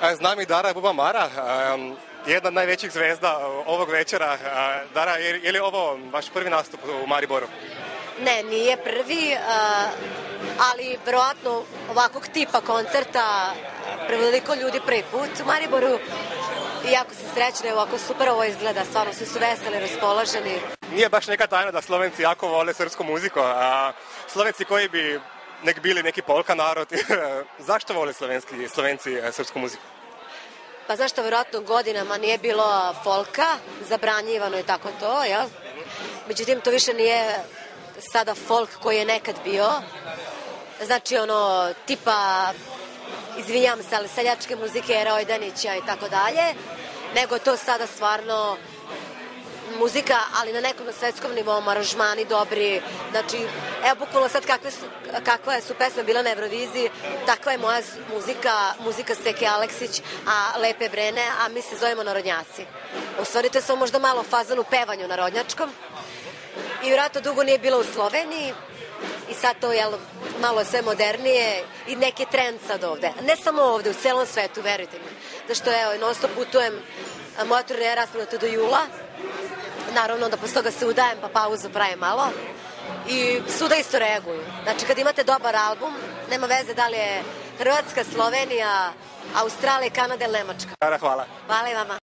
Znam i Dara Bubamara, jedna od najvećih zvezda ovog večera. Dara, je li ovo vaš prvi nastup u Mariboru? Ne, nije prvi, ali verovatno ovakvog tipa koncerta preveliko ljudi prvi put u Mariboru. I jako sam srećna, ovako super ovo izgleda, stvarno svi su veseli, raspoloženi. Nije baš neka tajna da Slovenci jako vole srpsku muziku, a Slovenci koji bi bili neki polka narod, zašto vole Slovenci srpsku muziku? Pa zašto verovatno godinama nije bilo folka, zabranjivano i tako to, jel? Međutim, to više nije sada folk koji je nekad bio. Znači, ono, tipa, izvinjam se, ali seljačke muzike Era Ojdanića i tako dalje, nego to sada stvarno muzika, ali na nekom svetskom nivou, aranžmani dobri. Znači, evo bukvalno sad kakve su pesme bile na Euroviziji, takva je moja muzika Steke Aleksić, a Lepe Brene, a mi se zovemo narodnjaci. U stvari to je samo možda malo fazan u pevanju narodnjačkom i vjerojatno dugo nije bilo u Sloveniji i sad to je malo je sve modernije i neki trend sad ovde. Ne samo ovde, u celom svetu, verujte mi. Zašto evo, non stop putujem, moja turneja je raspadnuta do jula, naravno da posle toga se udajem pa pauzu pravim malo i svuda isto reaguju. Znači kad imate dobar album, nema veze da li je Hrvatska, Slovenija, Australija, Kanada ili Nemačka. Hvala. Hvala i vama.